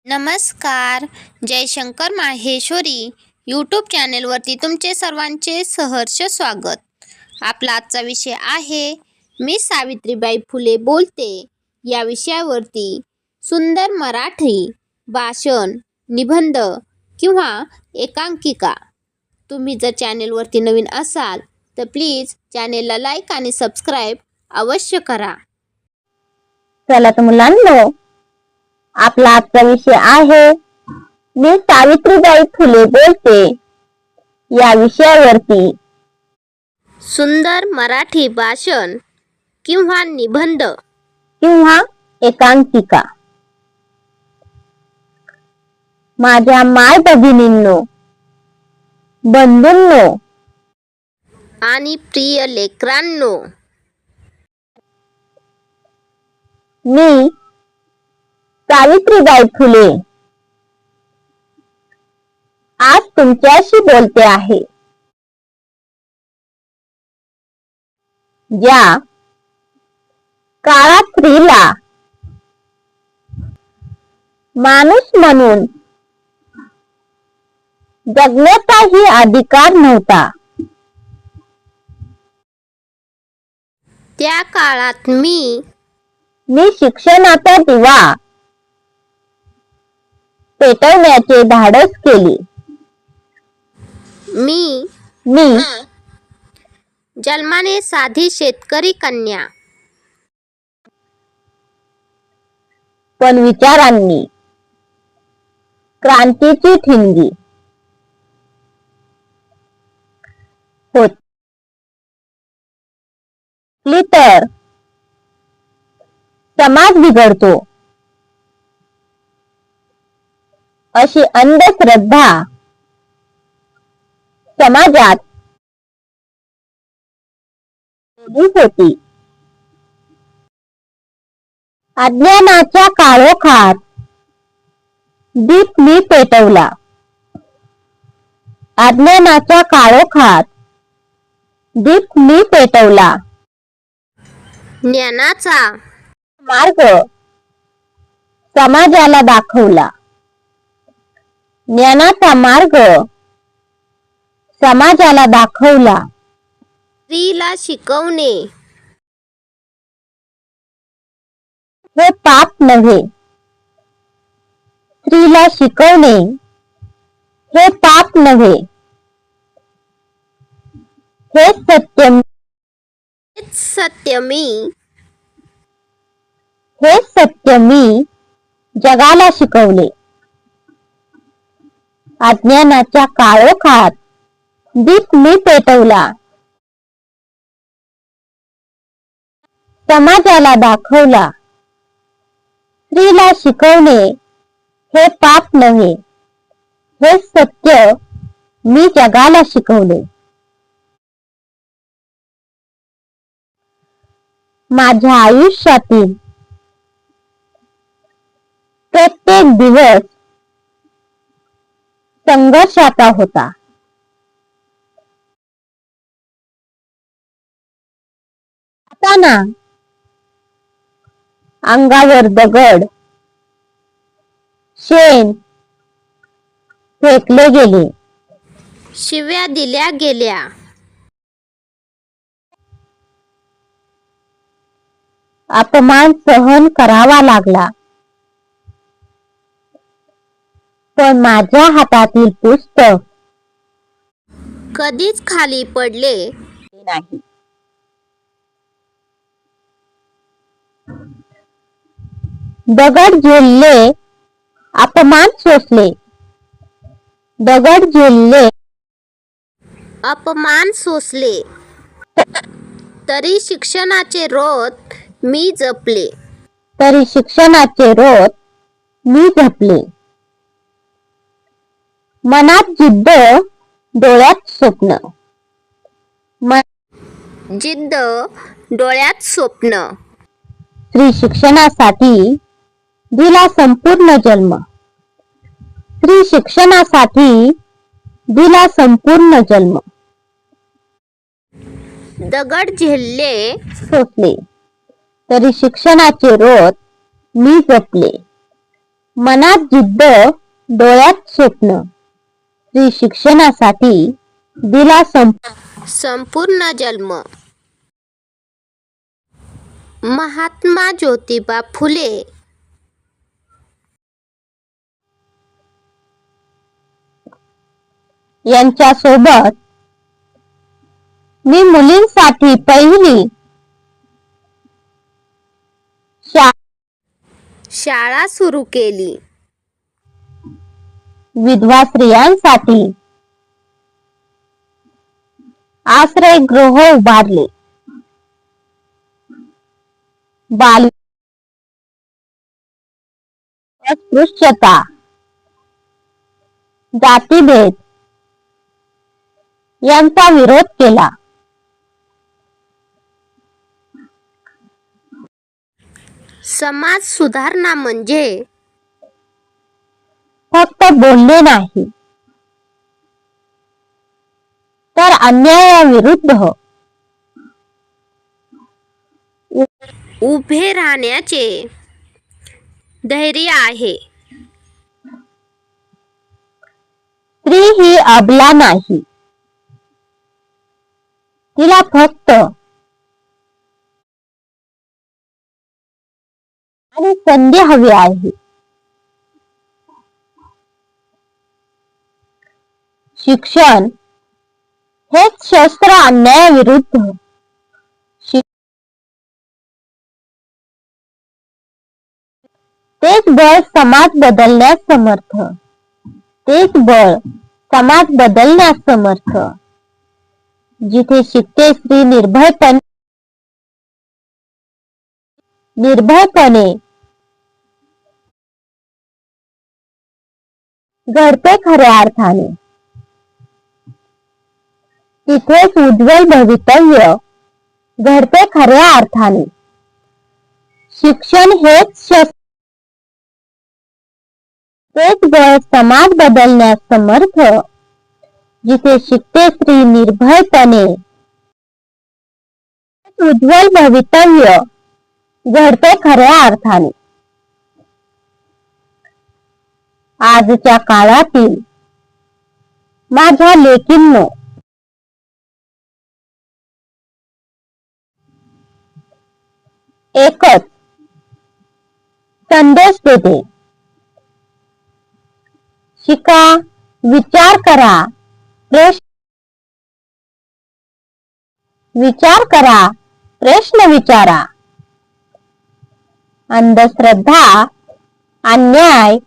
नमस्कार. जयशंकर माहेश्वरी यूट्यूब चॅनेलवरती तुमचे सर्वांचे सहर्ष स्वागत. आपला आजचा विषय आहे मी सावित्रीबाई फुले बोलते या विषयावरती सुंदर मराठी भाषण, निबंध किंवा एकांकिका. तुम्ही जर चॅनेलवरती नवीन असाल तर प्लीज चॅनेलला लाईक आणि सबस्क्राईब अवश्य करा. चला तर मुलांनो, आपला आजचा विषय आहे मी सावित्रीबाई फुले बोलते या विषयावरती सुंदर मराठी भाषण किंवा निबंध किंवा एकांकिका. माझ्या माय भगिनींनो, बंधूंनो आणि प्रिय लेकरांनो, मी सावित्रीबाई फुले आज तुमच्याशी बोलते आहे. ज्या काळात स्त्रीला माणूस म्हणून जगण्याचाही अधिकार नव्हता, त्या काळात मी शिक्षणाचा दिवा पेटवण्याचे धाडस केले. मी जन्माने साधी शेतकरी कन्या, पण विचारांनी क्रांतीची ठिणगी होती तर समाज बिघडतो अशी अंधश्रद्धा समाजात होती. अज्ञानाच्या काळोखात दीप मी पेटवला. अज्ञानाच्या काळोखात दीप मी पेटवला. ज्ञानाचा मार्ग समाजाला दाखवला. ज्ञानाचा मार्ग समाजाला दाखवला. स्त्रीला शिकवणे हे पाप नव्हे. स्त्रीला शिकवणे हे पाप नव्हे. हे सत्य मी जगाला शिकवले. अज्ञानाच्या काळोखात दीप मी पेटवला. समाजाला दाखवला. स्त्रीला शिकवणे हे पाप नव्हे. हे सत्य मी जगाला शिकवले. माझ्या आयुष्यातील प्रत्येक दिवस संघर्षाचा होता. ना अंगावर दगड शेण फेकले गेले. शिव्या दिल्या गेल्या. अपमान सहन करावा लागला. पण माझ्या हातातील पुस्तक कधीच खाली पडले नाही. दगड झेलले, अपमान सोसले. दगड झेलले, अपमान सोसले, तरी शिक्षणाचे रोत मी जपले. तरी शिक्षणाचे रोत मी जपले. मनात जिद्द, डोळ्यात स्वप्न. जिद्द, डोळ्यात स्वप्न. स्त्री शिक्षणासाठी दिला संपूर्ण जन्म. स्त्री शिक्षणासाठी दिला संपूर्ण जन्म. दगड झेलले, सोसले, तरी शिक्षणाचे रोत मी जपले. मनात जिद्द, डोळ्यात स्वप्न. स्त्री शिक्षणासाठी दिला संपूर्ण जन्म. महात्मा ज्योतिबा फुले यांच्या सोबत मी मुलींसाठी पहिली शाळा सुरू केली. विधवा स्त्रियांसाठी आश्रयगृह उभारले. बाल अस्पृश्यता, जातीभेद यांचा विरोध केला. समाज सुधारणा म्हणजे फक्त बोलणे नाही, तर अन्यायाविरुद्ध उभे राहण्याचे धैर्य आहे. स्त्री ही अबला नाही, तिला फक्त आणि संधी हवी आहे. शिक्षण हेच शस्त्र अन्यायाविरुद्ध. तेच बळ समाज बदलण्यास समर्थ. तेच बळ समाज बदलण्यास समर्थ. जिथे शिकते स्त्री निर्भयपणे घडते खऱ्या अर्थाने. तिथेच उज्ज्वल भवितव्य घडते खऱ्या अर्थाने. शिक्षण हेच शस्त्र, तेच बळ समाज बदलण्यास समर्थ. जिथे शिकते स्त्री निर्भयपणे उज्ज्वल भवितव्य घडते खऱ्या अर्थाने. आजच्या काळातील माझ्या लेकींनो, एकच संदेश देते. शिका, विचार करा, प्रश्न विचारा. अंधश्रद्धा, अन्याय,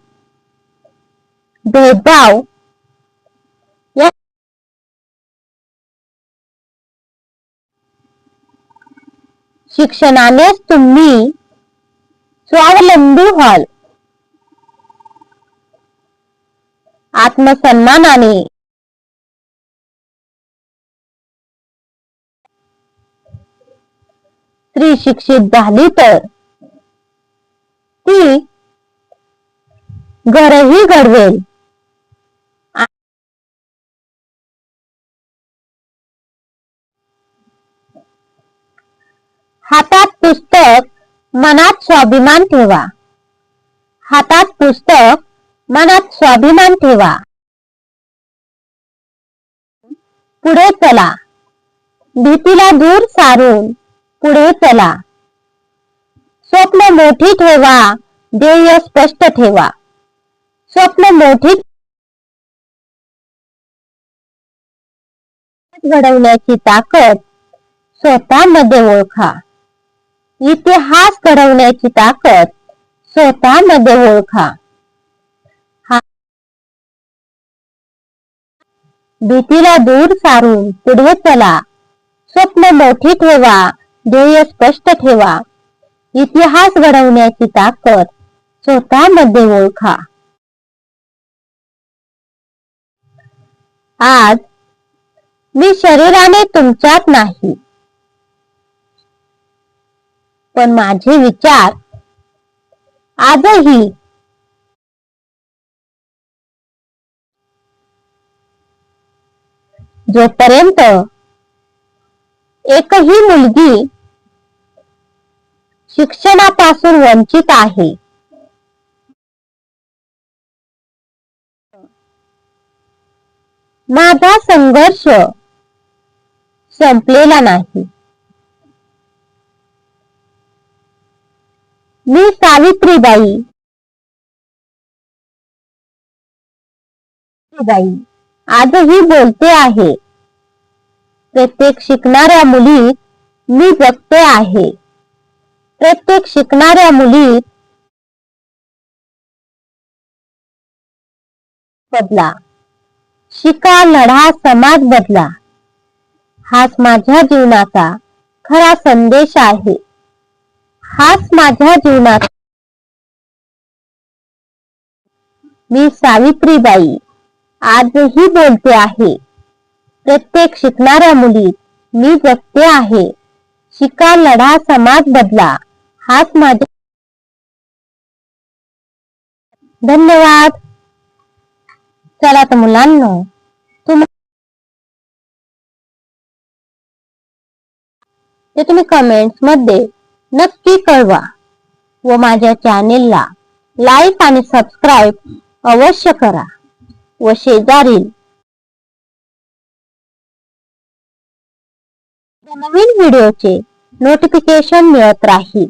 भेदभाव या शिक्षणानेच तुम्ही स्वावलंबी व्हाल. आत्मसन्मानाने स्त्री शिक्षित झाली तर ती घरही घडवेल. हातात पुस्तक, मनात स्वाभिमान ठेवा. हातात पुस्तक, मनात स्वाभिमान ठेवा. पुढे चला, भीतीला दूर सारून पुढे चला. स्वप्न मोठी ठेवा, ध्येय स्पष्ट ठेवा. स्वप्न मोठी घडवण्याची ताकद स्वतःमध्ये ओळखा. इतिहास घडवण्याची ताकद स्वतःमध्ये ओळखा. भीतीला दूर सारून पुढे चला. स्वप्न मोठी ठेवा, ध्येय स्पष्ट ठेवा. इतिहास घडवण्याची ताकद स्वतःमध्ये ओळखा. आज मी शरीराने तुमच्यात नाही, पण माझे विचार आजही जोपर्यंत एकही मुलगी शिक्षणापासून वंचित आहे, माझा संघर्ष संपलेला नाही. मी सावित्रीबाई आजही बोलते आहे. प्रत्येक शिकणाऱ्या मुलीत मी जगते आहे. प्रत्येक शिकणाऱ्या मुलीत बदला. शिका, लढा, समाज बदला. हाच माझ्या जीवनाचा खरा संदेश आहे. हाच माझ्या जीवनाचा. मी सावित्रीबाई आजही बोलते आहे. प्रत्येक शिकणाऱ्या मुलीत मी जगते आहे. शिका, लढा, समाज बदला. हाच माझ्या. धन्यवाद. चला तर मुलांनो, तुम्ही कमेंट्स मध्ये नक्की कळवा व माझ्या चॅनेलला लाईक आणि सबस्क्राईब अवश्य करा व शेजारील नवीन व्हिडिओचे नोटिफिकेशन मिळत राहील.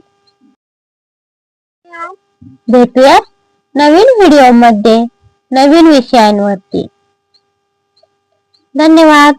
भेटूया नवीन व्हिडिओ मध्ये नवीन विषयांवरती. धन्यवाद.